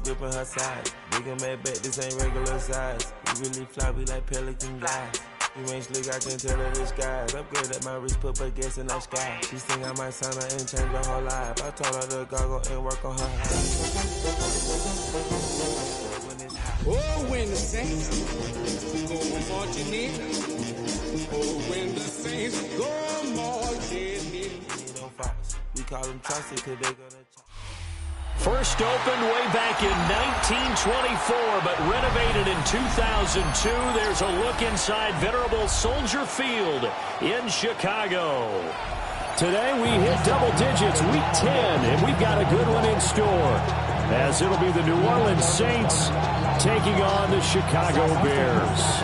gripping her side. Nigga mad back, this ain't regular size. We really fly, we like pelican guys. You ain't slick, I can tell her disguise. Upgrade at my wrist, put her gas in the sky. She think I might sign her and change her whole life. I told her to goggle and work on her eyes. Oh, when the Saints go marching in. Oh, when the Saints go marching in. We call them trusted cause they gonna... First opened way back in 1924, but renovated in 2002. There's a look inside venerable Soldier Field in Chicago. Today we hit double digits, week 10, and we've got a good one in store, as it'll be the New Orleans Saints taking on the Chicago Bears.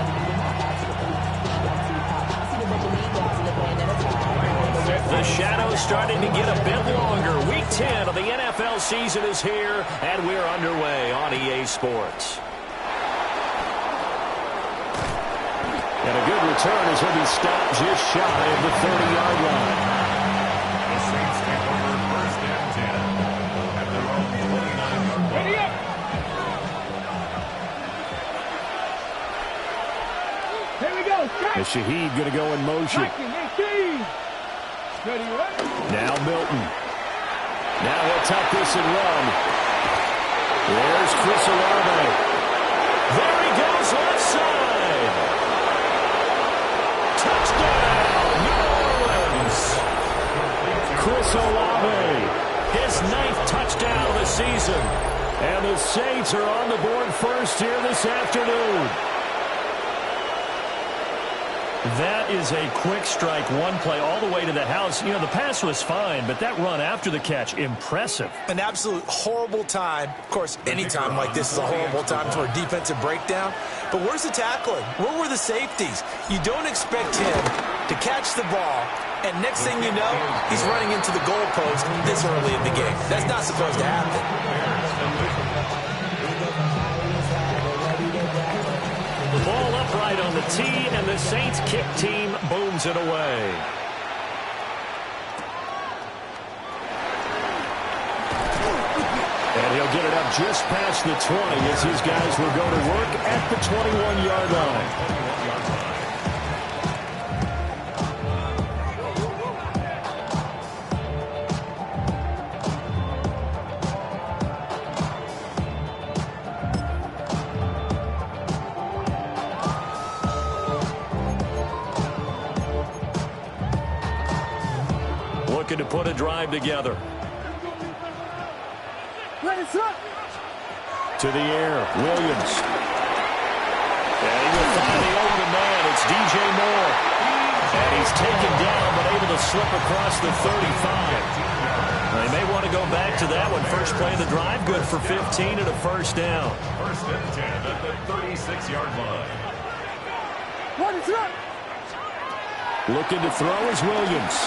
The shadow's starting to get a bit longer. Week 10 of the NFL season is here, and we're underway on EA Sports. And a good return as he'll be stopped just shy of the 30-yard line. The Saints take over first and 10 at their own 49-yard line. Ready up! Here we go. And Shaheed going to go in motion. Now Milton. Now he'll tuck this and run. There's Chris Olave. There he goes left side. Touchdown, New Orleans. Chris Olave, his 9th touchdown of the season. And the Saints are on the board first here this afternoon. That is a quick strike, one play all the way to the house. You know, the pass was fine, but that run after the catch, impressive. An absolute horrible time. Of course, any time like this is a horrible time for a defensive breakdown. But where's the tackling? Where were the safeties? You don't expect him to catch the ball, and next thing you know, he's running into the goalpost this early in the game. That's not supposed to happen. Ball upright on the tee, and the Saints kick team booms it away. And he'll get it up just past the 20 as his guys will go to work at the 21-yard line. Looking to put a drive together. To the air, Williams. And he will find the open man. It's DJ Moore. And he's taken down, but able to slip across the 35. They may want to go back to that one. First play of the drive, good for 15 and a first down. First and 10 at the 36-yard line. Looking to throw is Williams.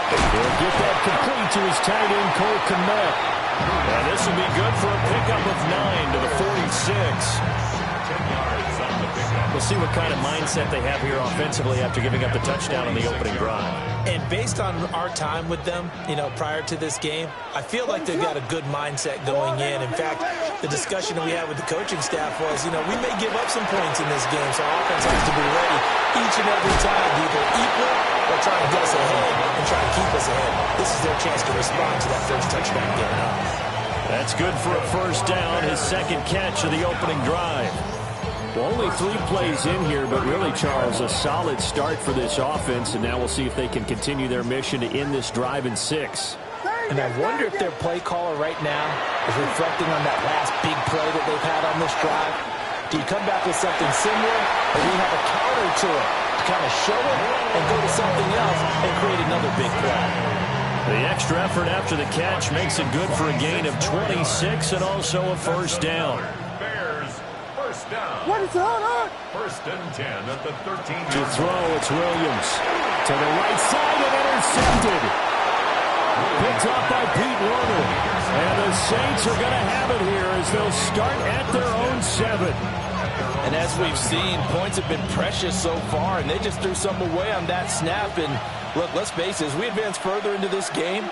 He'll get that complete to his tight end, Cole Kmet. And this will be good for a pickup of 9 to the 46. 10 yards on the pickup. We'll see what kind of mindset they have here offensively after giving up the touchdown on the opening drive. And based on our time with them, you know, prior to this game, I feel like they've got a good mindset going in. In fact, the discussion that we had with the coaching staff was, you know, we may give up some points in this game, so our offense has to be ready each and every time to either equal or try to get us ahead and try to keep us ahead. This is their chance to respond to that first touchdown given up. That's good for a first down, his second catch of the opening drive. Well, only 3 plays in here, but really, Charles, a solid start for this offense, and now we'll see if they can continue their mission to end this drive in 6. And I wonder if their play caller right now is reflecting on that last big play that they've had on this drive. Do you come back with something similar, or do you have a counter to it to kind of show it and go to something else and create another big play? The extra effort after the catch makes it good for a gain of 26 and also a first down. Bears, first down. First and 10 at the 13. To throw, it's Williams. To the right side and intercepted. Picked off by Pete Werner. And the Saints are going to have it here as they'll start at their own 7. And as we've seen, points have been precious so far, and they just threw some away on that snap. And look, let's face it, as we advance further into this game,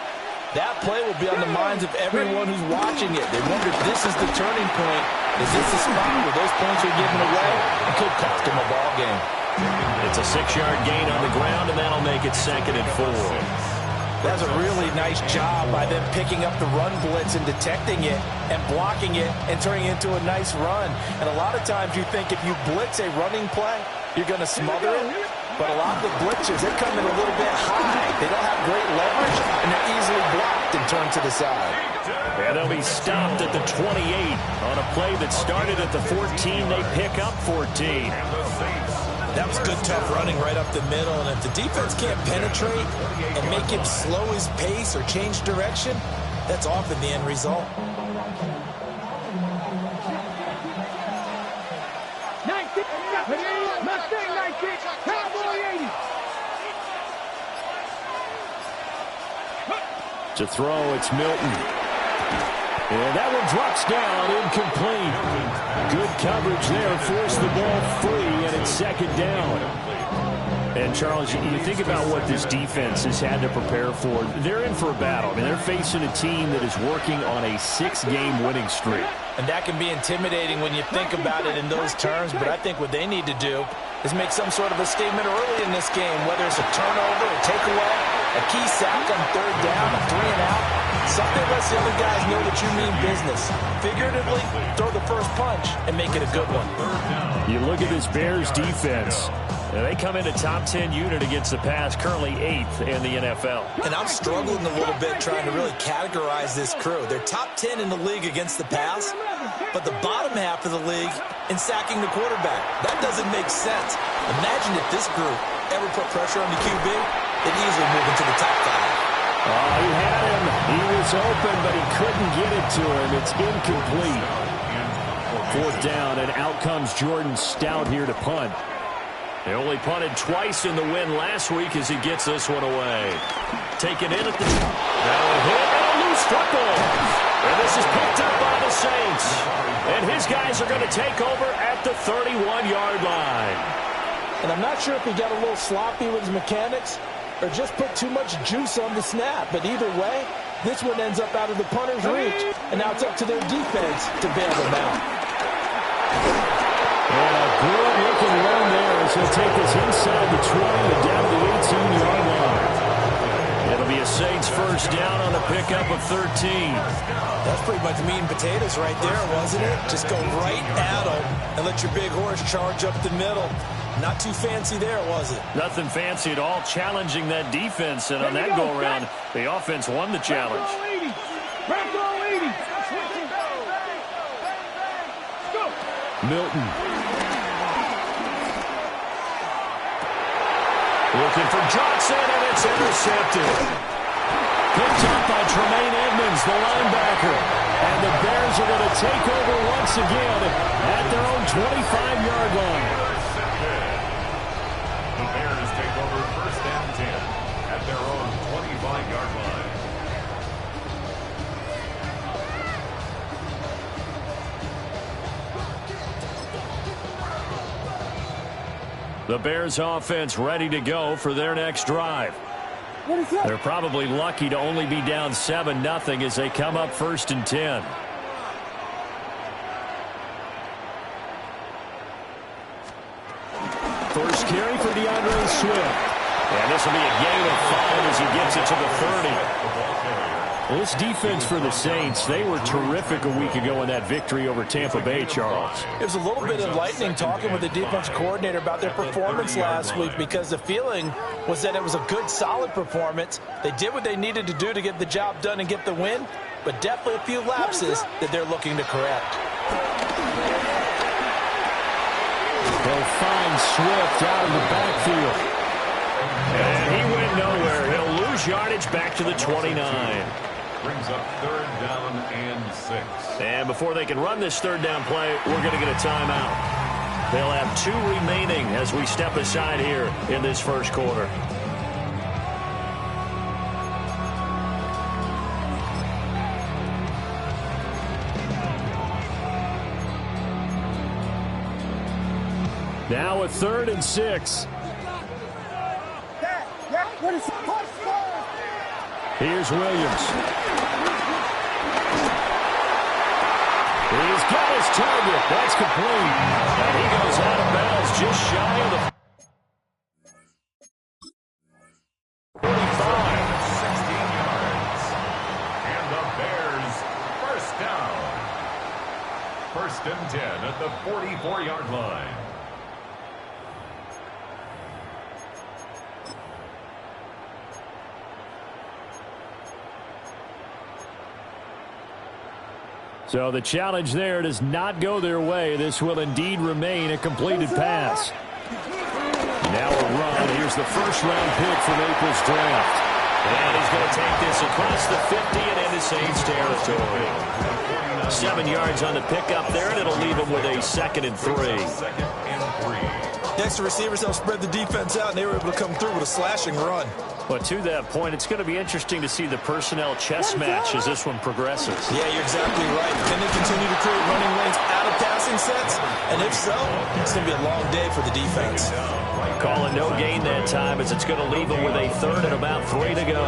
That play will be on the minds of everyone who's watching it. They wonder if this is the turning point. Is this the spot where those points are given away? It could cost them a ball game. It's a 6-yard gain on the ground, and that'll make it 2nd and 4. That's a really nice job by them picking up the run blitz and detecting it and blocking it and turning it into a nice run. And a lot of times you think if you blitz a running play, you're going to smother it. But a lot of the blitzers, they come in a little bit high. They don't have great leverage, and they're easily blocked and turned to the side. And they'll be stopped at the 28 on a play that started at the 14. They pick up 14. That was good, tough running right up the middle. And if the defense can't penetrate and make him slow his pace or change direction, that's often the end result. 19, Mustang 19, Cowboy 80. To throw, it's Milton. And that one drops down, incomplete. Good coverage there, forced the ball free, and it's 2nd down. And, Charles, you think about what this defense has had to prepare for. They're in for a battle. I mean, they're facing a team that is working on a 6-game winning streak. And that can be intimidating when you think about it in those terms, but I think what they need to do is make some sort of a statement early in this game, whether it's a turnover, a takeaway, a key sack on 3rd down, a 3-and-out. Something lets the other guys know that you mean business. Figuratively, throw the first punch and make it a good one. You look at this Bears defense. They come into top 10 unit against the pass, currently 8th in the NFL. And I'm struggling a little bit trying to really categorize this crew. They're top 10 in the league against the pass, but the bottom half of the league in sacking the quarterback. That doesn't make sense. Imagine if this group ever put pressure on the QB, they'd easily move into the top 5. Oh, he had him. He was open, but he couldn't get it to him. It's incomplete. 4th down, and out comes Jordan Stout here to punt. They only punted twice in the win last week as he gets this one away. Taken in at the top. Now a hit and a loose football. And this is picked up by the Saints. And his guys are going to take over at the 31-yard line. And I'm not sure if he got a little sloppy with his mechanics or just put too much juice on the snap. But either way, this one ends up out of the punter's reach. And now it's up to their defense to bail them out. And a good-looking run there as he'll take this inside the 20 and down to the 18-yard line. It'll be a Saints first down on a pickup of 13. That's pretty much meat and potatoes right there, wasn't it? Just go right at them and let your big horse charge up the middle. Not too fancy there, was it? Nothing fancy at all, challenging that defense. And on that go-around, the offense won the challenge. Milton. Looking for Johnson, and it's intercepted. Picked up by Tremaine Edmonds, the linebacker. And the Bears are going to take over once again at their own 25-yard line. The Bears take over 1st and 10 at their own 25-yard line. The Bears offense ready to go for their next drive. They're probably lucky to only be down 7-0 as they come up 1st and 10. First carry for DeAndre Swift. And this will be a gain of 5 as he gets it to the 30. Well, this defense for the Saints, they were terrific a week ago in that victory over Tampa Bay, Charles. It was a little bit enlightening talking with the defense coordinator about their performance last week because the feeling was that it was a good, solid performance. They did what they needed to do to get the job done and get the win, but definitely a few lapses that they're looking to correct. They'll find Swift out of the backfield. And he went nowhere. He'll lose yardage back to the 29. Brings up 3rd down and 6. And before they can run this 3rd down play, we're going to get a timeout. They'll have 2 remaining as we step aside here in this first quarter. Now a 3rd and 6. Here's Williams. He's got his target. That's complete. And he goes out of bounds just shy of the 45. 16 yards. And the Bears first down. 1st and 10 at the 44-yard line. So the challenge there does not go their way. This will indeed remain a completed pass. Now a run. Here's the first-round pick from April's draft. And he's going to take this across the 50 and into Saints territory. 7 yards on the pickup there, and it'll leave him with a 2nd and 3. 2nd and 3. Next, the receivers helped spread the defense out, and they were able to come through with a slashing run. But to that point, it's going to be interesting to see the personnel chess match as this one progresses. Yeah, you're exactly right. Can they continue to create running lanes out of passing sets? And if so, it's going to be a long day for the defense. Calling no gain that time as it's going to leave them with a 3rd and about 3 to go.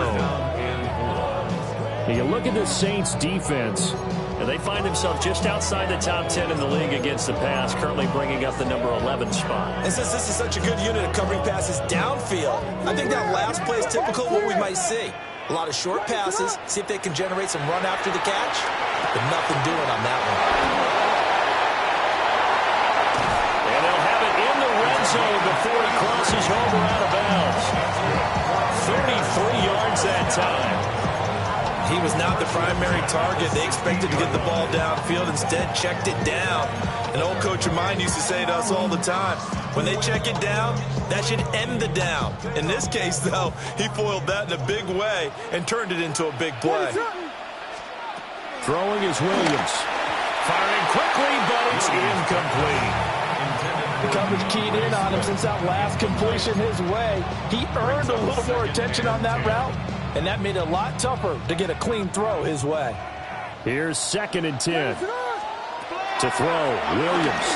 You look at the Saints defense, and they find themselves just outside the top 10 in the league against the pass, currently bringing up the number 11 spot. And since this is such a good unit of covering passes downfield, I think that last play is typical of what we might see. A lot of short passes, see if they can generate some run after the catch, but nothing doing on that one. And they'll have it in the red zone before he crosses over out of bounds. 33 yards that time. He was not the primary target. They expected to get the ball downfield, instead checked it down. An old coach of mine used to say to us all the time, when they check it down, that should end the down. In this case, though, he foiled that in a big way and turned it into a big play. Throwing is Williams. Firing quickly, but it's incomplete. The coverage keyed in on him since that last completion his way. He earned a little more attention on that route, and that made it a lot tougher to get a clean throw his way. Here's 2nd and 10. To throw, Williams.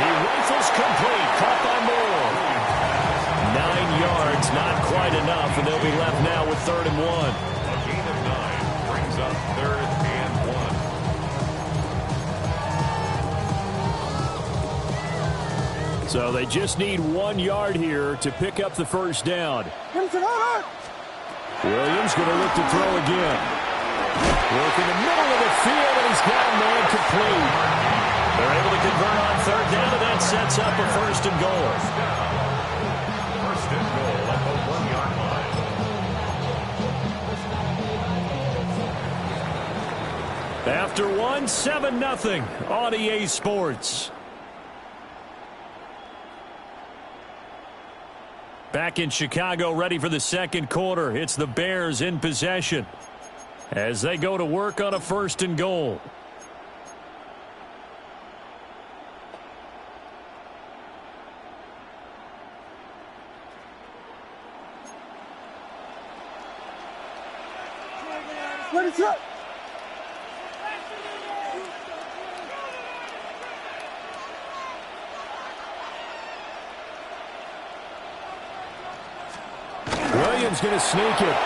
He rifles complete, caught by Moore. 9 yards, not quite enough, and they'll be left now with 3rd and 1. A gain of 9 brings up 3rd and 1. So they just need 1 yard here to pick up the first down. Williams going to look to throw again. Work in the middle of the field, and he's got a man complete. They're able to convert on 3rd down, and that sets up a 1st and goal. 1st and goal at the 1-yard line. After 1, 7-0 on EA Sports. Back in Chicago, ready for the 2nd quarter. It's the Bears in possession as they go to work on a 1st and goal. What is up? Williams going to sneak it.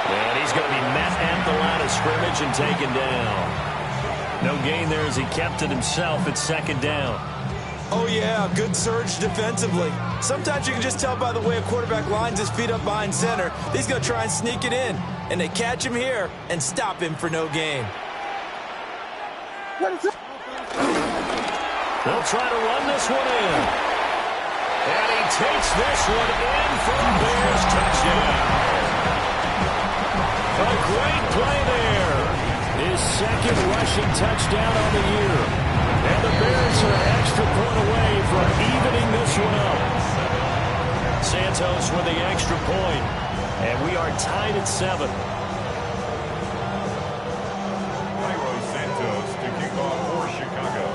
And he's going to be met at the line of scrimmage and taken down. No gain there as he kept it himself at 2nd down. Oh, yeah, good surge defensively. Sometimes you can just tell by the way a quarterback lines his feet up behind center. He's going to try and sneak it in. And they catch him here and stop him for no gain. They'll try to run this one in. And he takes this one in for a Bears touchdown. A great play there. His 2nd rushing touchdown on the year. And the Bears are an extra point away from evening this one up. Santos with the extra point. And we are tied at 7. Cairo Santos to kick off for Chicago.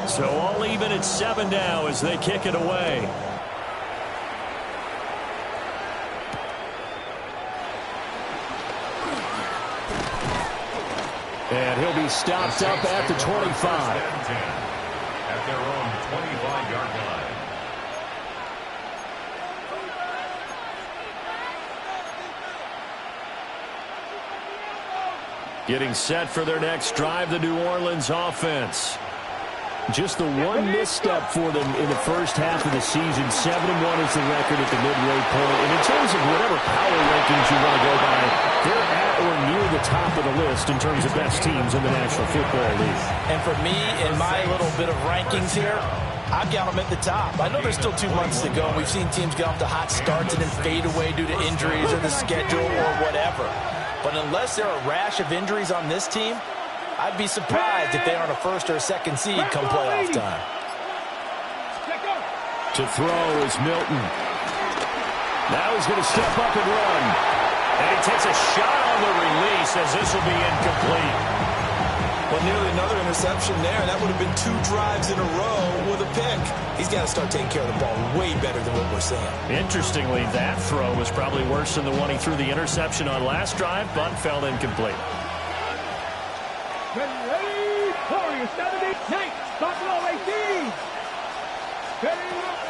So all even at 7 now as they kick it away. And he'll be stopped up at the 25. At their own 25-yard line. Getting set for their next drive, the New Orleans offense. Just the one misstep for them in the first half of the season. 7-1 is the record at the midway point. And in terms of whatever power rankings you want to go by, they're at or near the top of the list in terms of best teams in the National Football League. And for me, in my little bit of rankings here, I've got them at the top. I know there's still 2 months to go. We've seen teams get off to hot starts and then fade away due to injuries or the schedule or whatever. But unless there are a rash of injuries on this team, I'd be surprised if they aren't a first or a second seed come playoff time. To throw is Milton. Now he's going to step up and run. And he takes a shot on the release as this will be incomplete. Well, nearly another interception there. That would have been 2 drives in a row with a pick. He's got to start taking care of the ball way better than what we're seeing. Interestingly, that throw was probably worse than the one he threw the interception on last drive, but fell incomplete. Ready for your Saturday night Buffalo 18.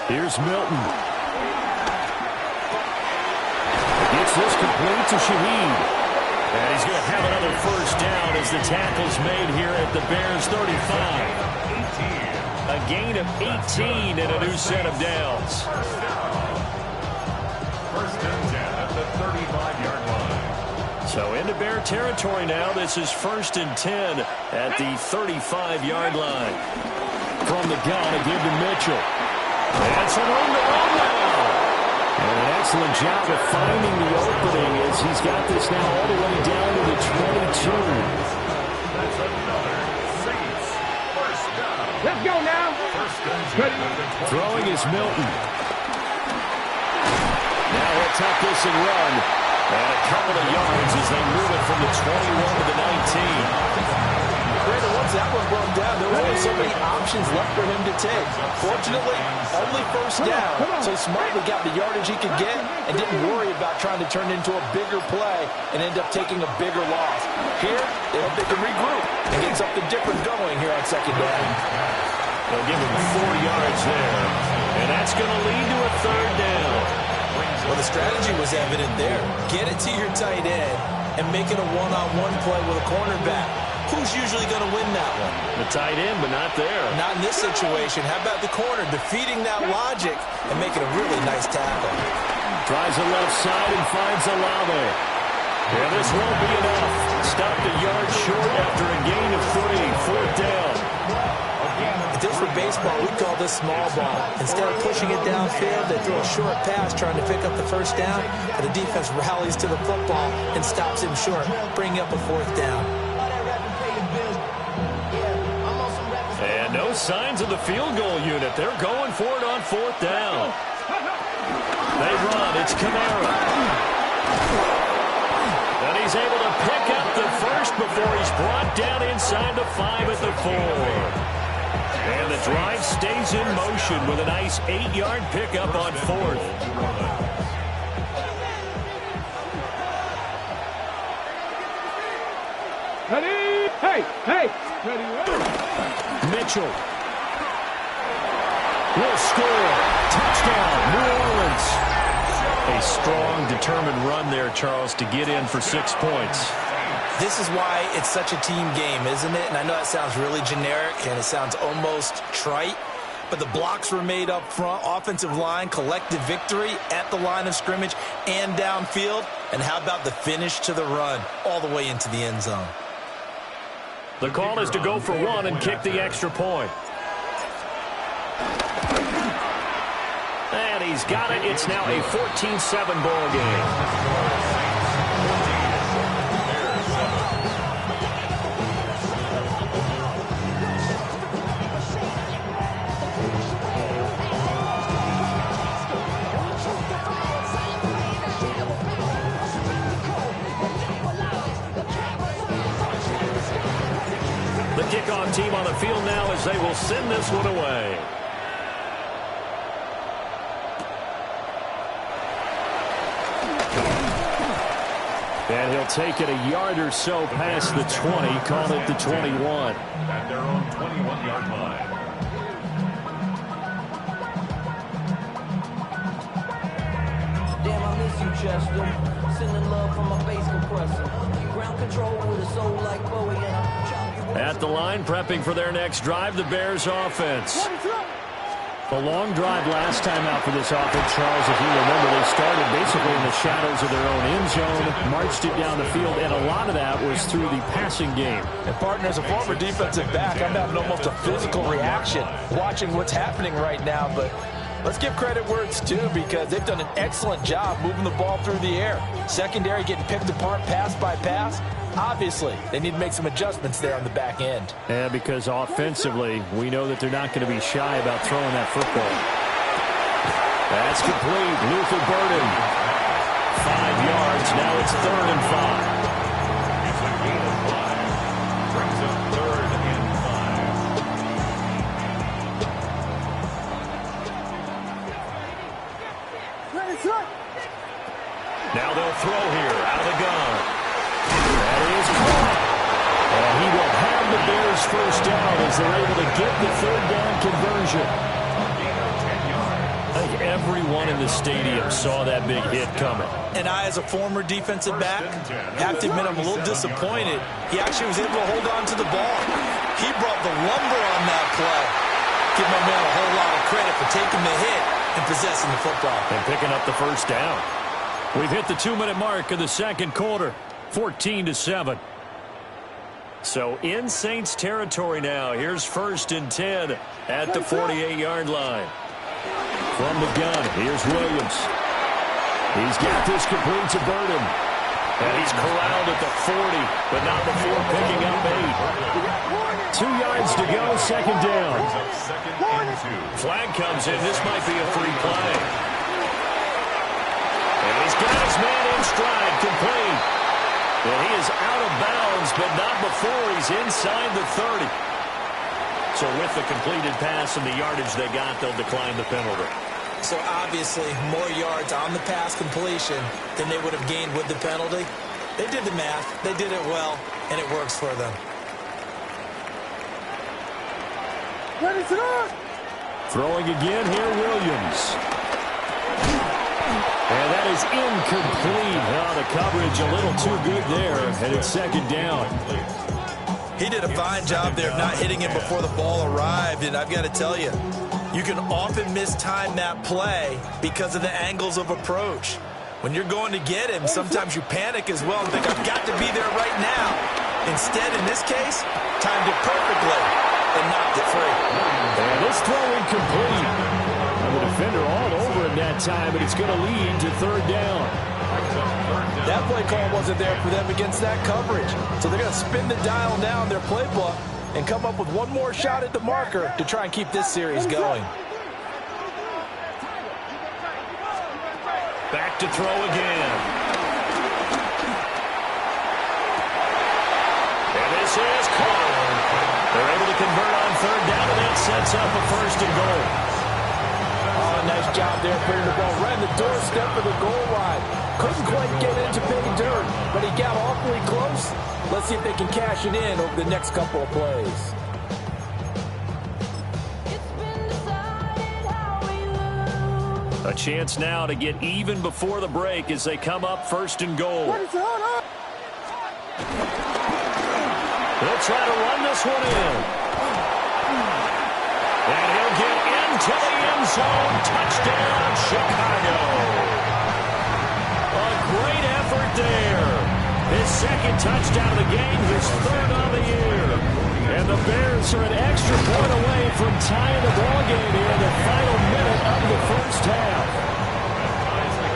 Here's Milton. Gets this complete to Shaheed. And he's going to have another first down as the tackle's made here at the Bears 35. A gain of 18 and a new set of downs. First and 10 at the 35-yard line. So into Bear territory now. This is first and 10 at the 35-yard line. From the gun, again to Mitchell. And some room to run now. And an excellent job of finding the opening as he's got this now all the way down to the 22. That's another Saints first down. Let's go now. First and 10 at the 22. Throwing is Milton. Now he'll tuck this and run. And a couple of yards as they move it from the 21 to the 19. Brandon, once that one broke down, there were only so many options left for him to take. Fortunately, only first down, so he smartly got the yardage he could get and didn't worry about trying to turn it into a bigger play and end up taking a bigger loss. Here, they hope they can regroup and get something different going here on second down. They'll give him 4 yards there, and that's going to lead to a third down. Well, the strategy was evident there. Get it to your tight end and make it a one-on-one play with a cornerback. Who's usually going to win that one? The tight end, but not there. Not in this situation. How about the corner defeating that logic and making a really nice tackle? Tries the left side and finds Olave. Yeah, this won't be enough. Stopped a yard short after a gain of 3. Fourth down. If this were baseball, we'd call this small ball. Instead of pushing it downfield, they throw a short pass trying to pick up the first down, but the defense rallies to the football and stops him short, bringing up a fourth down. And no signs of the field goal unit. They're going for it on fourth down. They run. It's Kamara. And he's able to pick up the first before he's brought down inside the 5 at the 4. And the drive stays in motion with a nice 8-yard pickup on fourth. Ready? Hey! Ready? Mitchell will score. Touchdown, New Orleans. A strong, determined run there, Charles, to get in for 6 points. This is why it's such a team game, isn't it? And I know that sounds really generic and it sounds almost trite, but the blocks were made up front, offensive line, collective victory at the line of scrimmage and downfield. And how about the finish to the run all the way into the end zone? The call is to go for 1 and kick the extra point. And he's got it. It's now a 14-7 ball game. The kickoff team on the field now as they will send this one away. And he'll take it a yard or so past the 20, call it the 21. At their own 21-yard line. Damn, I miss you, Chester. Sending love from my bass compressor. Ground control with a soul like Bowie and I chop you. At the line, prepping for their next drive, the Bears offense. A long drive last time out for this offense, Charles. If you remember, they started basically in the shadows of their own end zone, marched it down the field, and a lot of that was through the passing game. And, partner, as a former defensive back, I'm having almost a physical reaction watching what's happening right now. But let's give credit where it's due, because they've done an excellent job moving the ball through the air. Secondary getting picked apart pass by pass. Obviously, they need to make some adjustments there on the back end. Yeah, because offensively, we know that they're not going to be shy about throwing that football. That's complete. Luther Burden. 5 yards. Now it's 3rd and 5. It's a gain of 5. Brings up 3rd and 5. Now they'll throw here out of the gun. That is caught. And he will have the Bears first down as they're able to get the 3rd down conversion. I think everyone in the stadium saw that big hit coming. And I, as a former defensive back, have to admit I'm a little disappointed. He actually was able to hold on to the ball. He brought the lumber on that play. Give my man a whole lot of credit for taking the hit and possessing the football. And picking up the first down. We've hit the 2-minute mark of the second quarter. 14-7. So in Saints territory now. Here's 1st and 10 at the 48-yard line. From the gun, here's Williams. He's got this complete to Burden. And he's corralled at the 40, but not before picking up 8. 2 yards to go, 2nd down. Flag comes in. This might be a free play. And he's got his man in stride, complete. And he is out of bounds, but not before he's inside the 30. So with the completed pass and the yardage they got, they'll decline the penalty. So obviously more yards on the pass completion than they would have gained with the penalty. They did the math. They did it well, and it works for them. Throwing again here, Williams. And that is incomplete. Oh, the coverage a little too good there, and it's 2nd down. He did a fine job there of not hitting him before the ball arrived, and I've got to tell you, you can often mistime that play because of the angles of approach. When you're going to get him, sometimes you panic as well and think, I've got to be there right now. Instead, in this case, timed it perfectly and knocked it free. And this throw incomplete. And the defender all over him that time, but it's going to lead to 3rd down. That play call wasn't there for them against that coverage. So they're going to spin the dial now in their playbook and come up with one more shot at the marker to try and keep this series going. Back to throw again. And this is caught. They're able to convert on 3rd down, and that sets up a 1st and goal. Oh, nice job there putting the ball right in the doorstep of the goal line. Couldn't quite get into pay dirt, but he got awfully close. Let's see if they can cash it in over the next couple of plays. A chance now to get even before the break as they come up 1st and goal. They'll try to run this one in. And he'll get into the end zone. Touchdown, Chicago. A great effort there. His 2nd touchdown of the game, his 3rd on the year. And the Bears are an extra point away from tying the ballgame here in the final minute of the 1st half.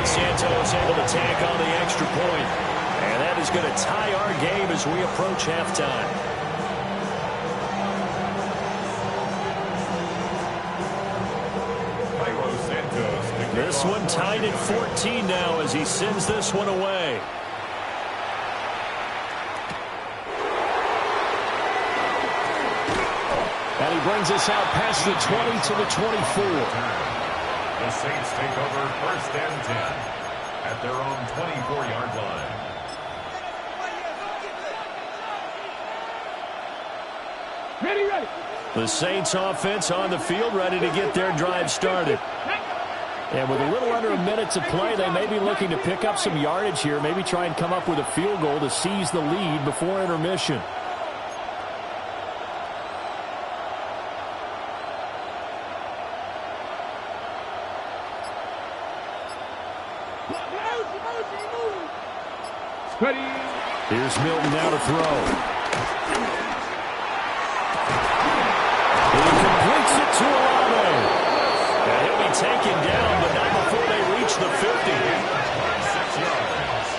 Santos able to tack on the extra point. And that is going to tie our game as we approach halftime. This one tied at 14 now as he sends this one away. And he brings us out past the 20 to the 24. The Saints take over 1st and 10 at their own 24-yard line. The Saints offense on the field, ready to get their drive started. And with a little under a minute to play, they may be looking to pick up some yardage here, maybe try and come up with a field goal to seize the lead before intermission. Here's Milton now to throw. He completes it to Olave. And he'll be taken down, but not before they reach the 50. 6 yards.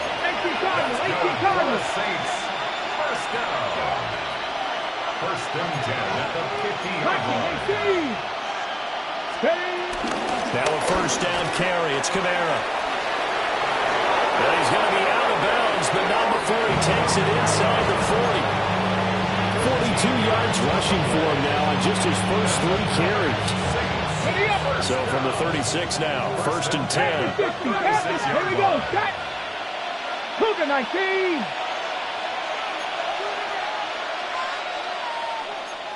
18 Cardinals. Saints. First down. First and 10 at the 50-yard line. Now a first down carry. It's Kamara. And he's going to be out of bounds, but not before he takes it inside the 40. 42 yards rushing for him now on just his first 3 carries. So from the 36 now, first and 10. Here we go. Cougar 19.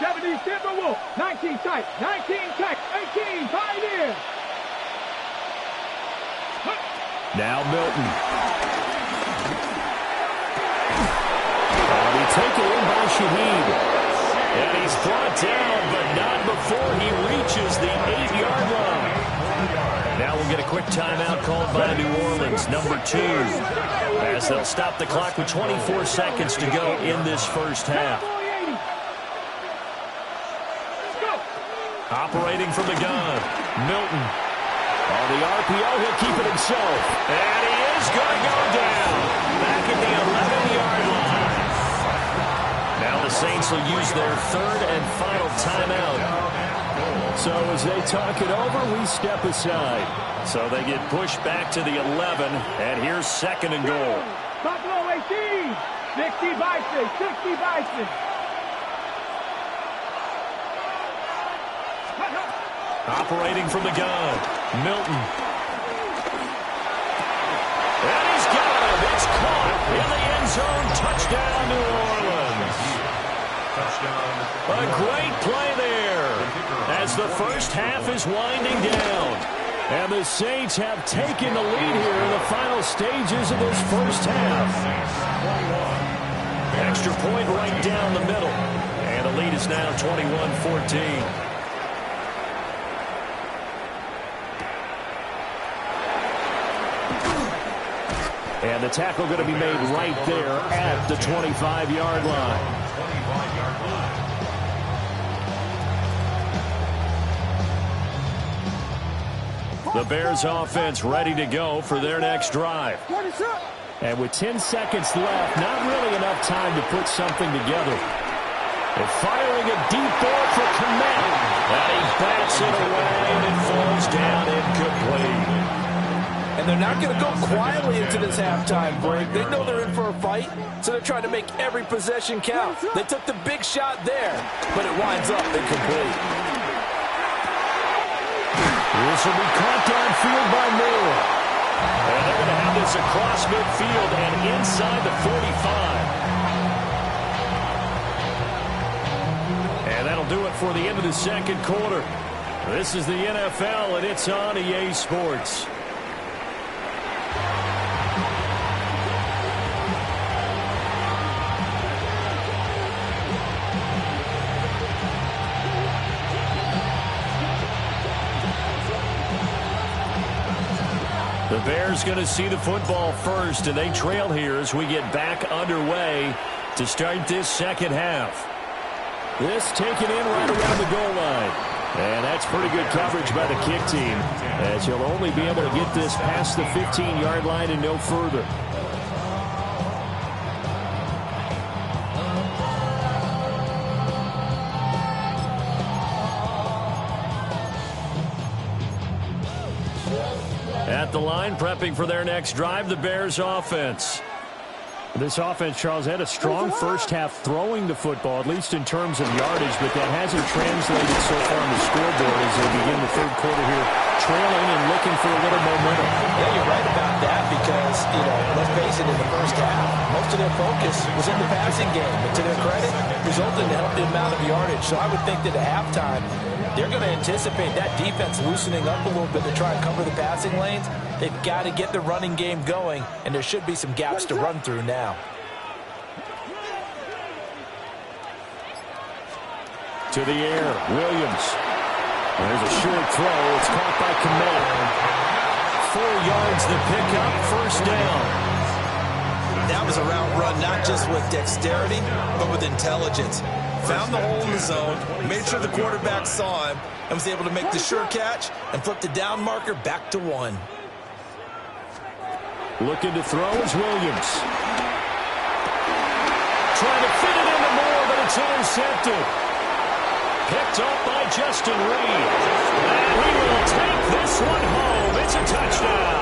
70 Timberwolf. 19 tight. 19 tight. 18 Pioneer. Now Milton. And he taken in by Shaheed. And he's brought down, but not before he reaches the 8-yard line. Now we'll get a quick timeout called by New Orleans, number 2. As they'll stop the clock with 24 seconds to go in this first half. Operating from the gun, Milton. On the RPO, he'll keep it himself. And he is going to go down. Back at the 11-yard line. Now the Saints will use their third and final timeout. So as they talk it over, we step aside. So they get pushed back to the 11, and here's second and goal. Buffalo 18. 60 Bison. 60 Bison. Operating from the gun, Milton. And he's got it. It's caught in the end zone. Touchdown, New Orleans. A great play there as the first half is winding down. And the Saints have taken the lead here in the final stages of this first half. Extra point right down the middle. And the lead is now 21-14. And the tackle going to be made right there at the 25-yard line. The Bears offense ready to go for their next drive. And with 10 seconds left, not really enough time to put something together. They're firing a deep ball for Kmet. And he bats it away and it falls down incomplete. And they're not going to go quietly into this halftime break. They know they're in for a fight, so they're trying to make every possession count. They took the big shot there, but it winds up incomplete. This will be caught downfield by Moore. And they're going to have this across midfield and inside the 45. And that'll do it for the end of the second quarter. This is the NFL, and it's on EA Sports. The Bears going to see the football first, and they trail here as we get back underway to start this second half. This taken in right around the goal line. And that's pretty good coverage by the kick team, as he'll only be able to get this past the 15-yard line and no further. At the line, prepping for their next drive, the Bears offense. This offense, Charles, had a strong first half throwing the football, at least in terms of yardage, but that hasn't translated so far on the scoreboard as they begin the third quarter here, trailing and looking for a little momentum. Yeah, you're right about that because, let's face it, in the first half, most of their focus was in the passing game. But to their credit, resulted in a healthy amount of yardage. So I would think that at halftime, they're going to anticipate that defense loosening up a little bit to try and cover the passing lanes. They've got to get the running game going, and there should be some gaps to run through now. To the air, Williams. There's a short throw. It's caught by Kmet. 4 yards the pickup, first down. That was a route run, not just with dexterity, but with intelligence. Found the hole in the zone, made sure the quarterback saw him, and was able to make the sure catch and flip the down marker back to 1. Looking to throw is Williams. Trying to fit it into Moore, but it's intercepted. Picked up by Justin Reed. And he will take this one home. It's a touchdown.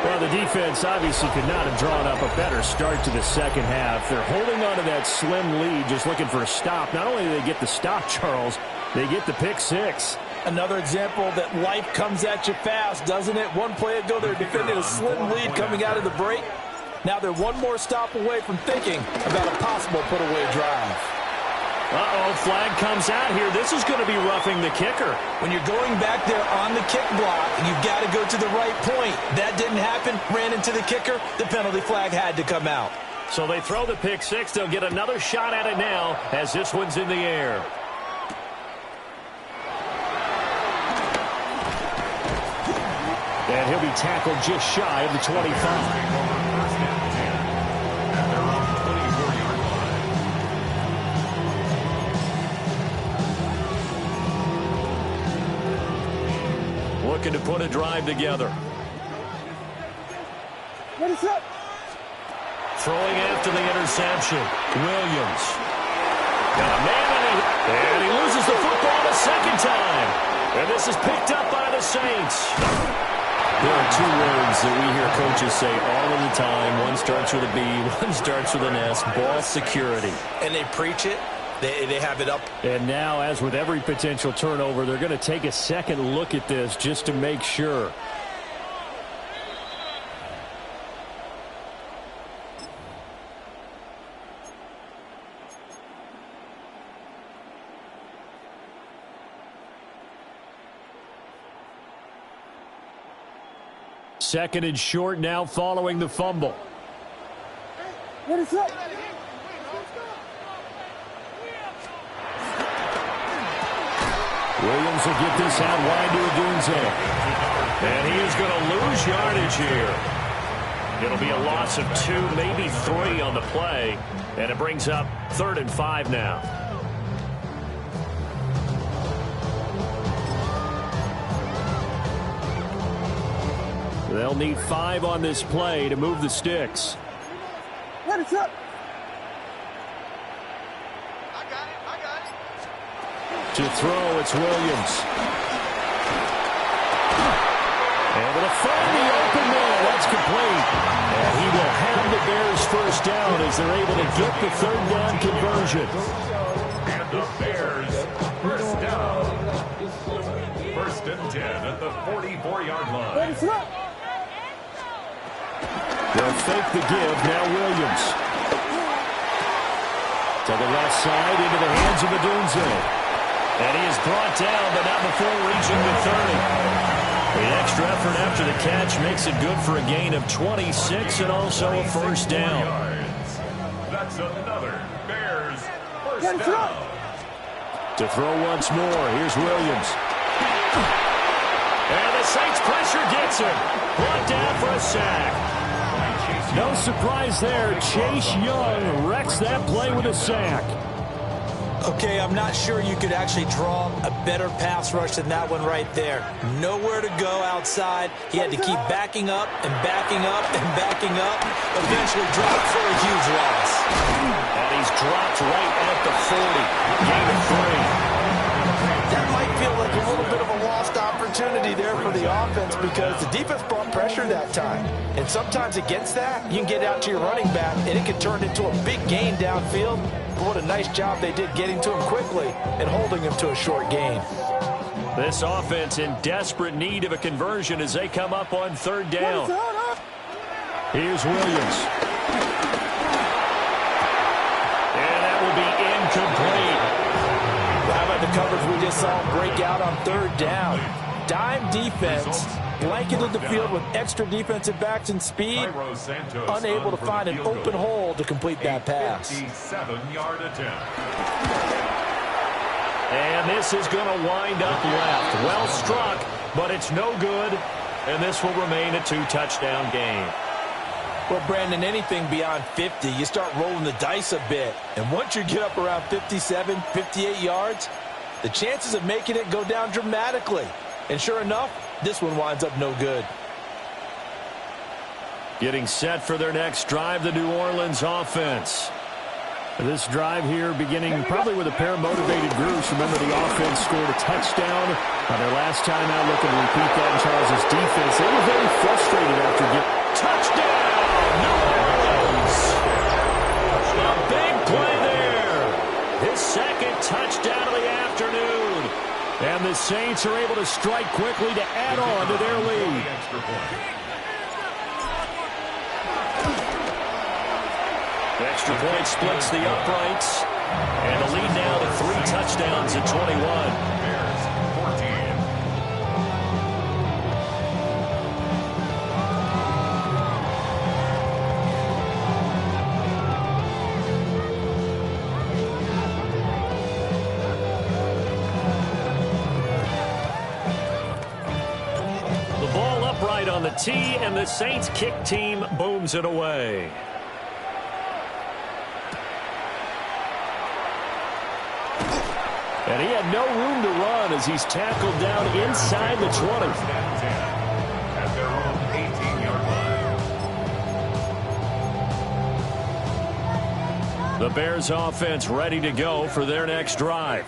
Well, the defense obviously could not have drawn up a better start to the second half. They're holding on to that slim lead, just looking for a stop. Not only do they get the stop, Charles, they get the pick 6. Another example that life comes at you fast, doesn't it? One play ago, they're defending a slim lead coming out of the break. Now they're one more stop away from thinking about a possible put-away drive. Uh-oh, flag comes out here. This is going to be roughing the kicker. When you're going back there on the kick block, you've got to go to the right point. That didn't happen. Ran into the kicker. The penalty flag had to come out. So they throw the pick 6. They'll get another shot at it now as this one's in the air. And he'll be tackled just shy of the 25. Looking to put a drive together. Throwing after the interception. Williams. Got a man and he loses the football the second time. And this is picked up by the Saints. There are 2 words that we hear coaches say all of the time. One starts with a B, one starts with an S. Ball security. And they preach it. They have it up. And now, as with every potential turnover, they're going to take a second look at this just to make sure. Second and short now following the fumble. What is up? Williams will get this out wide to Odunze. And he is going to lose yardage here. It'll be a loss of 2, maybe 3 on the play. And it brings up 3rd and 5 now. They'll need 5 on this play to move the sticks. What is up? To throw, it's Williams. Able to find the open man. That's complete. And he will have the Bears first down as they're able to get the 3rd down conversion. And the Bears first down. 1st and 10 at the 44-yard line. They'll fake the give. Now Williams. To the left side into the hands of Odunze. And he is brought down, but not before reaching the 30. The extra effort after the catch makes it good for a gain of 26 and also a first down. That's another Bears first down. To throw once more, here's Williams. And the Saints pressure gets him. Brought down for a sack. No surprise there. Chase Young wrecks that play with a sack. Okay, I'm not sure you could actually draw a better pass rush than that one right there. Nowhere to go outside. He had to keep backing up and backing up and backing up. Eventually dropped for a huge loss. And he's dropped right at the 40. Gain of 3. That might feel like a little bit of a lost opportunity. opportunity there for the offense because the defense brought pressure that time. And sometimes against that, you can get out to your running back, and it can turn into a big gain downfield. But what a nice job they did getting to him quickly and holding him to a short gain. This offense in desperate need of a conversion as they come up on third down. Here's Williams. And that will be incomplete. How about the coverage we just saw break out on third down? Dime defense, blanketed the field with extra defensive backs and speed, unable to find an open hole to complete that pass. 57-yard attempt. And this is going to wind up left. Well struck, but it's no good. And this will remain a 2-touchdown game. Well, Brandon, anything beyond 50, you start rolling the dice a bit. And once you get up around 57, 58 yards, the chances of making it go down dramatically. And sure enough, this one winds up no good. Getting set for their next drive, the New Orleans offense. This drive here beginning probably with a pair of motivated groups. Remember, the offense scored a touchdown on their last time out. Looking to repeat that in Charles' defense. They were very frustrated after getting touchdown, New Orleans. A big play there. His second touchdown of the afternoon. And the Saints are able to strike quickly to add on to their lead. Extra point splits the uprights. And the lead now to 3 touchdowns at 21. Bears 14. The ball upright on the tee, and the Saints kick team booms it away. And he had no room to run as he's tackled down inside the 20. At their own 18-yard line. The Bears offense ready to go for their next drive.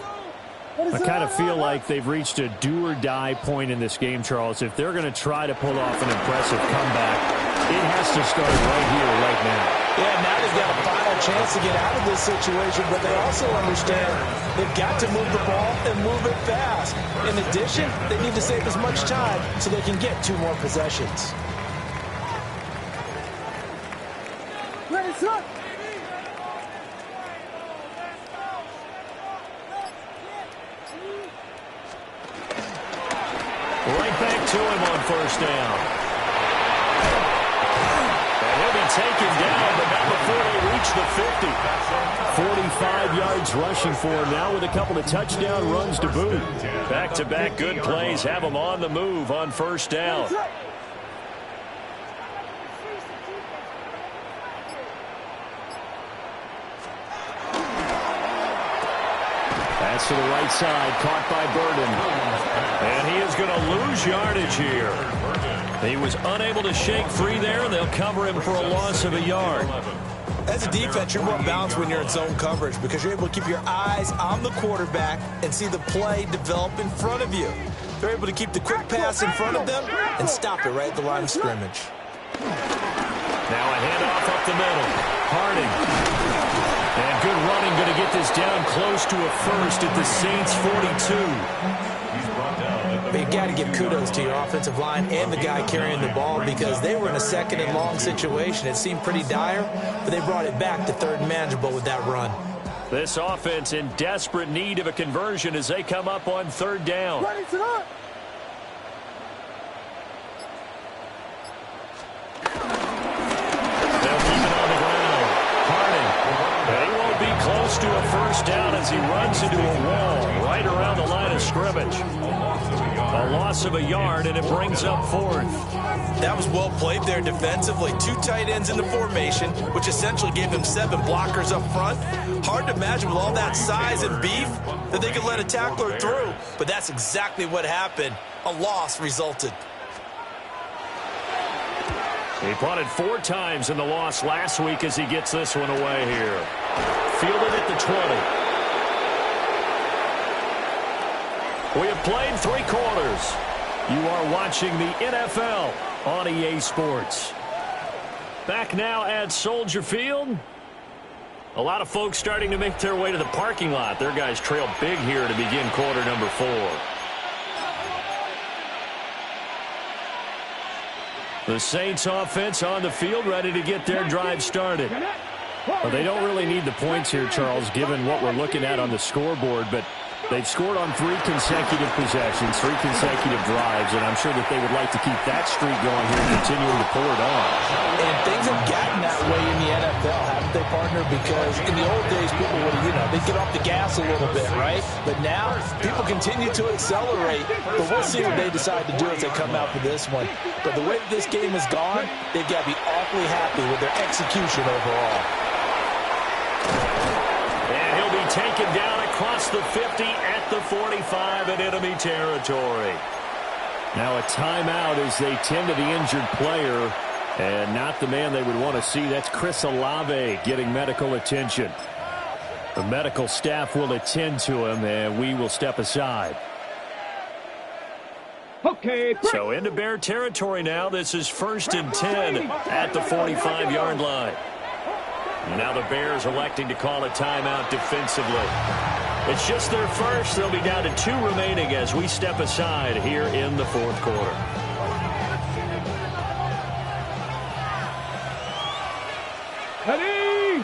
I kind of feel like they've reached a do-or-die point in this game, Charles. If they're going to try to pull off an impressive comeback, it has to start right here, right now. Yeah, now they've got a final chance to get out of this situation, but they also understand they've got to move the ball and move it fast. In addition, they need to save as much time so they can get 2 more possessions. Ready, set. Right back to him on first down. And he'll be taken down, but not before they reach the 50. 45 yards rushing for him now with a couple of touchdown runs to boot. Back-to-back good plays have him on the move on first down. Pass to the right side, caught by Burden. And he is going to lose yardage here. He was unable to shake free there, and they'll cover him for a loss of a yard. As a defense, you're more balanced when you're in zone coverage because you're able to keep your eyes on the quarterback and see the play develop in front of you. They're able to keep the quick pass in front of them and stop it right at the line of scrimmage. Now a handoff up the middle. Harding. And good running, going to get this down close to a first at the Saints 42. But you got to give kudos to your offensive line and the guy carrying the ball because they were in a second and long situation. It seemed pretty dire, but they brought it back to third and manageable with that run. This offense in desperate need of a conversion as they come up on third down. Ready, set. Close to a first down as he runs into a wall right around the line of scrimmage. A loss of a yard, and it brings up fourth. That was well played there defensively. 2 tight ends in the formation, which essentially gave them 7 blockers up front. Hard to imagine with all that size and beef that they could let a tackler through. But that's exactly what happened. A loss resulted. He punted 4 times in the loss last week as he gets this one away here. Fielded at the 20. We have played 3 quarters. You are watching the NFL on EA Sports. Back now at Soldier Field. A lot of folks starting to make their way to the parking lot. Their guys trail big here to begin quarter number 4. The Saints offense on the field, ready to get their drive started. Well, they don't really need the points here, Charles, given what we're looking at on the scoreboard, but they've scored on 3 consecutive possessions, 3 consecutive drives, and I'm sure that they would like to keep that streak going here and continuing to pull it on. And things have gotten that way in the NFL, haven't they, partner? Because in the old days, people would, they'd get off the gas a little bit, right? But now, people continue to accelerate, but we'll see what they decide to do as they come out for this one. But the way that this game has gone, they've got to be awfully happy with their execution overall. And he'll be taken down across the 50 at the 45 in enemy territory. Now a timeout as they tend to the injured player, and not the man they would want to see. That's Chris Olave getting medical attention. The medical staff will attend to him, and we will step aside. Okay. So into Bear territory now. This is 1st and 10 at the 45-yard line. Now the Bears electing to call a timeout defensively. It's just their first. They'll be down to 2 remaining as we step aside here in the 4th quarter. Ready?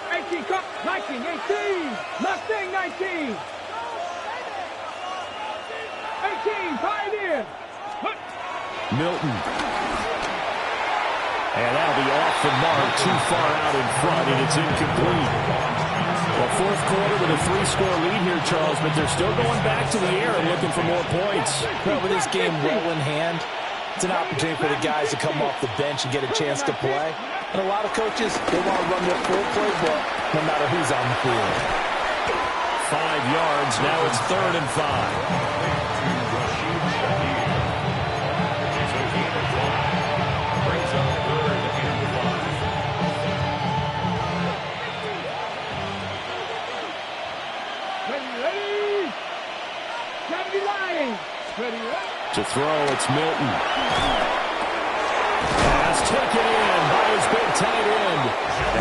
18, 19, 18. Mustang 19. 18, Pioneer. Milton. And that'll be off the mark, too far out in front, and it's incomplete. Well, 4th quarter with a 3-score lead here, Charles, but they're still going back to the air and looking for more points. Well, with this game well in hand, it's an opportunity for the guys to come off the bench and get a chance to play. And a lot of coaches, they want to run their full playbook no matter who's on the field. 5 yards, now it's 3rd and 5. To throw, it's Milton. Pass taken in by his big tight end.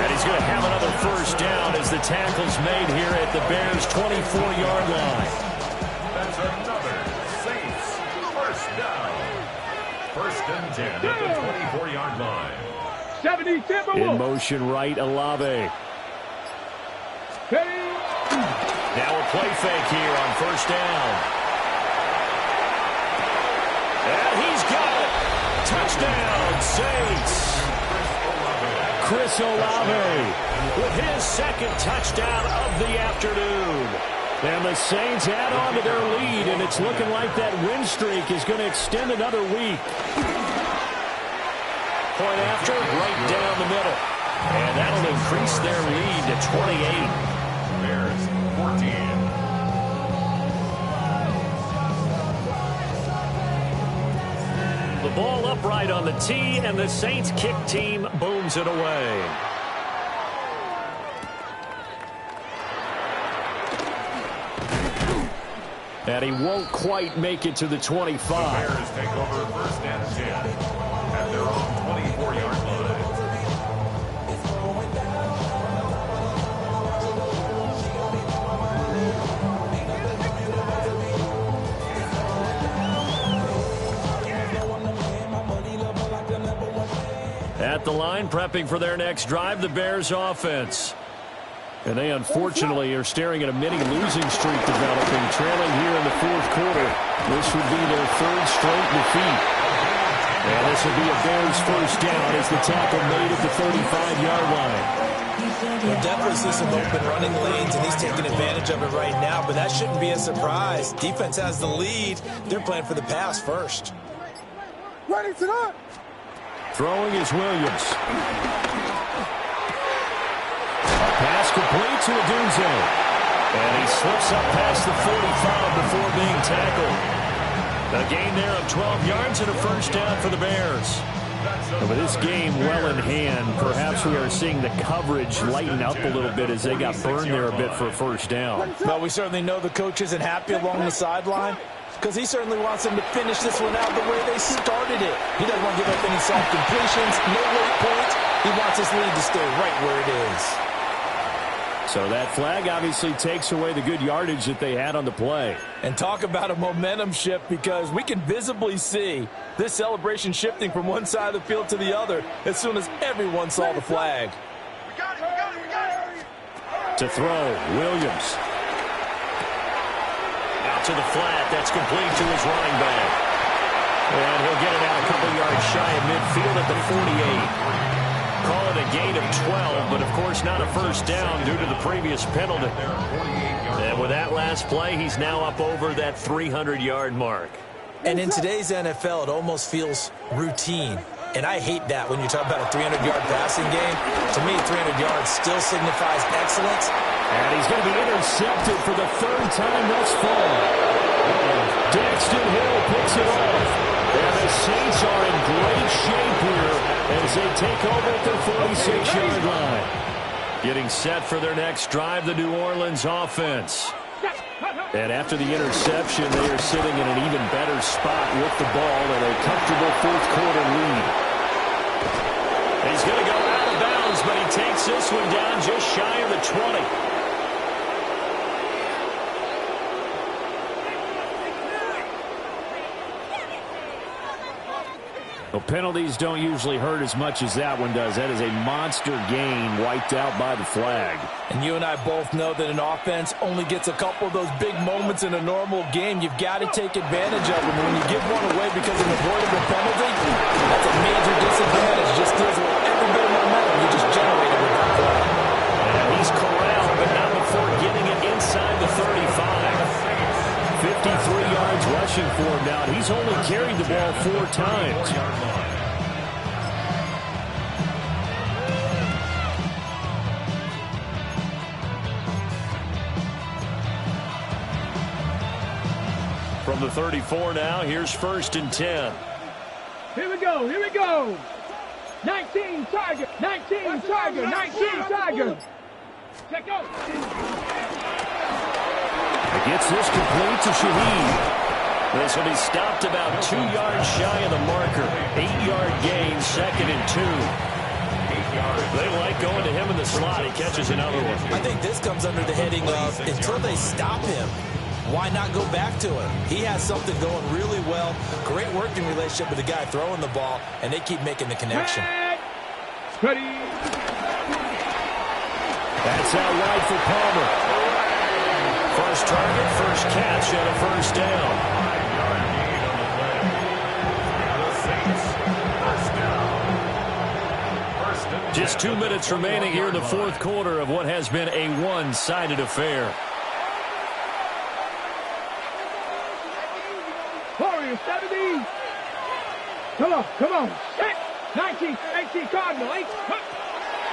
And he's going to have another 1st down as the tackle's made here at the Bears' 24-yard line. That's another Saints 1st down. 1st and 10 at the 24-yard line. 70 Timberwolves. In motion right, Olave. Now a play fake here on 1st down. And he's got it. Touchdown, Saints. Chris Olave with his 2nd touchdown of the afternoon. And the Saints add on to their lead, and it's looking like that win streak is going to extend another week. Point after, right down the middle. And that'll increase their lead to 28. Bears 14. The ball upright on the tee, and the Saints kick team booms it away. And he won't quite make it to the 25. The Bears take over 1st and 10 at their own 24-yard line. At the line, prepping for their next drive, the Bears offense. And they unfortunately are staring at a mini losing streak developing, trailing here in the 4th quarter. This would be their 3rd straight defeat. And this will be a Bears 1st down as the tackle made at the 35-yard line. Well, definitely see some open running lanes, and he's taking advantage of it right now, but that shouldn't be a surprise. Defense has the lead. They're playing for the pass first. Ready to go. Throwing is Williams. Pass complete to Odunze. And he slips up past the 45 before being tackled. A gain there of 12 yards and a 1st down for the Bears. And with this game well in hand, perhaps we are seeing the coverage lighten up a little bit as they got burned there a bit for a 1st down. Well, we certainly know the coach isn't happy along the sideline. because he certainly wants them to finish this one out the way they started it. He doesn't want to give up any soft completions, no late points. He wants his lead to stay right where it is. So that flag obviously takes away the good yardage that they had on the play. And talk about a momentum shift, because we can visibly see this celebration shifting from one side of the field to the other as soon as everyone saw the flag. To throw, Williams. Out to the flat. That's complete to his running back. And he'll get it out a couple yards shy of midfield at the 48. Call it a gain of 12, but of course not a first down due to the previous penalty. And with that last play, he's now up over that 300-yard mark. And in today's NFL, it almost feels routine. And I hate that when you talk about a 300-yard passing game. To me, 300 yards still signifies excellence. And he's going to be intercepted for the third time thus far. Daxton Hill picks it off. And the Saints are in great shape here as they take over at the 46-yard line. Getting set for their next drive, the New Orleans offense. And after the interception, they are sitting in an even better spot with the ball and a comfortable fourth-quarter lead. He's going to go out of bounds, but he takes this one down just shy of the 20. Well, penalties don't usually hurt as much as that one does. That is a monster gain wiped out by the flag. And you and I both know that an offense only gets a couple of those big moments in a normal game. You've got to take advantage of them. When you give one away because of an avoidable penalty, that's a major disadvantage. Just steals away every bit of momentum you just generated with that play. And he's corralled, but not before getting it inside the 35. 53 yards rushing for him now. He's only carried the ball 4 times. From the 34 now, here's 1st and 10. Here we go, here we go. 19 Tiger, 19 Tiger, 19 Tiger. Check out. Gets this complete to Shaheed. This will be stopped about 2 yards shy of the marker. 8-yard gain, 2nd and 2. They like going to him in the slot. He catches another one. I think this comes under the heading of, until they stop him, why not go back to him? He has something going really well. Great working relationship with the guy throwing the ball, and they keep making the connection. Ready. That's out wide for Palmer. First target, first catch, and a first down. Just 2 minutes remaining here in the fourth quarter of what has been a one-sided affair. Warriors, 70. Come on. 19, 18, Cardinal, 8.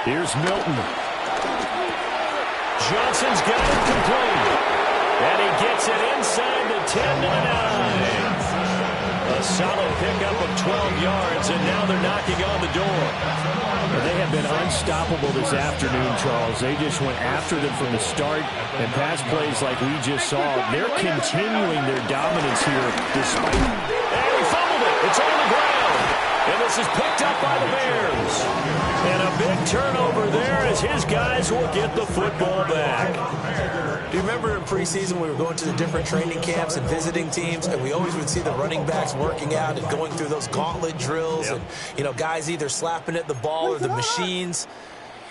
Here's Milton. Johnson's got it complete. And he gets it inside the 10 to the 9. A solid pickup of 12 yards, and now they're knocking on the door. They have been unstoppable this afternoon, Charles. They just went after them from the start, and pass plays like we just saw. They're continuing their dominance here despite... And he fumbled it. It's on the ground. And this is picked up by the Bears. And a big turnover there as his guys will get the football back. Do you remember in preseason we were going to the different training camps and visiting teams, and we always would see the running backs working out and going through those gauntlet drills, and, you know, guys either slapping at the ball or the machines.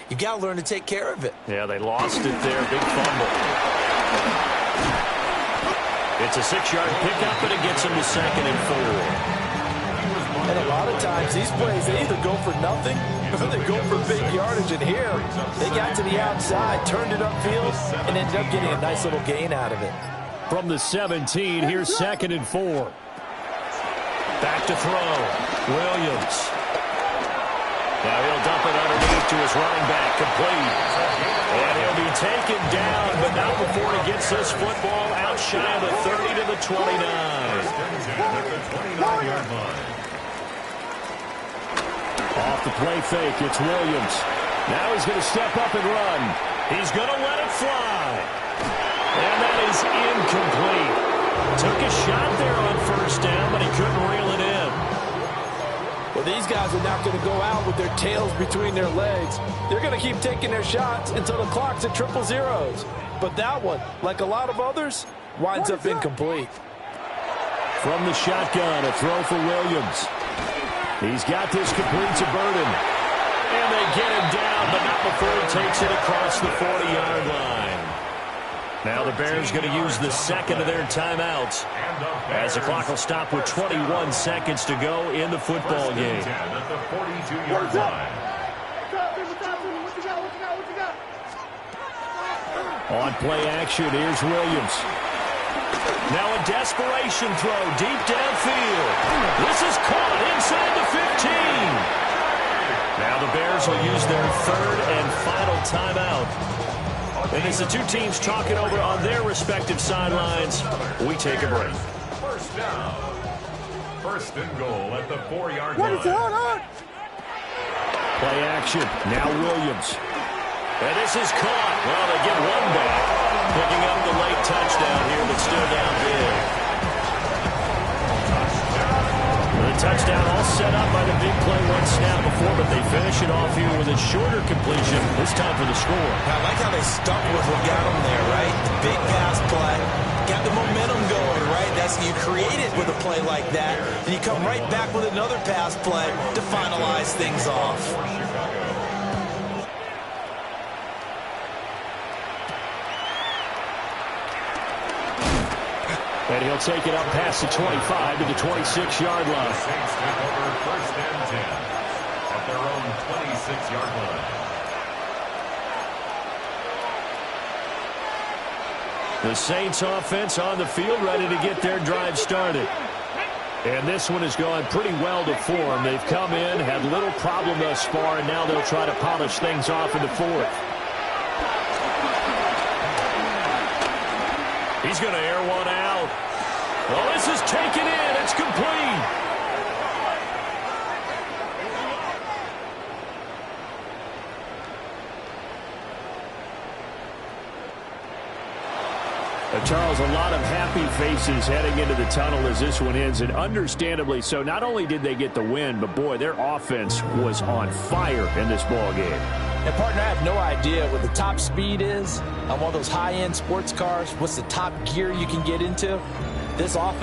You got to learn to take care of it. Yeah, they lost it there. Big fumble. It's a 6-yard pickup, and it gets them to 2nd and 4. And a lot of times these plays, they either go for nothing or they go for big yardage. And here, they got to the outside, turned it upfield, and ended up getting a nice little gain out of it. From the 17, here's 2nd and 4. Back to throw. Williams. Now he'll dump it underneath to his running back, complete. And he'll be taken down, but not before he gets this football out shy of the 30 to the 29. Off the play fake, it's Williams. Now he's going to step up and run. He's going to let it fly. And that is incomplete. Took a shot there on first down, but he couldn't reel it in. Well, these guys are not going to go out with their tails between their legs. They're going to keep taking their shots until the clock's at 000. But that one, like a lot of others, winds up incomplete. From the shotgun, a throw for Williams. He's got this complete to Burden. And they get him down, but not before he takes it across the 40-yard line. Now the Bears going to use the second of their timeouts as the clock will stop with 21 seconds to go in the football game. At the 42-yard line. On play action, here's Williams. Now a desperation throw deep downfield. This is caught inside the 15. Now the Bears will use their third and final timeout. And as the two teams talking over on their respective sidelines, we take a break. First down. First and goal at the 4-yard line. Play action. Now Williams. And this is caught. Well, they get one back. Picking up the late touchdown here, but still down big. The touchdown all set up by the big play one snap before, but they finish it off here with a shorter completion, this time for the score. I like how they stuck with what got them there, right? The big pass play. Got the momentum going, right? That's you create it with a play like that, and you come right back with another pass play to finalize things off. And he'll take it up past the 25 to the 26-yard line. Saints take over first and 10 at their own 26-yard line. The Saints offense on the field, ready to get their drive started. And this one has gone pretty well to form. They've come in, had little problem thus far, and now they'll try to polish things off in the fourth. He's going to air one out. Well, this is taken in. It's complete. Charles, a lot of happy faces heading into the tunnel as this one ends, and understandably so. Not only did they get the win, but, boy, their offense was on fire in this ball game. And, partner, I have no idea what the top speed is on one of those high-end sports cars. What's the top gear you can get into? This offense.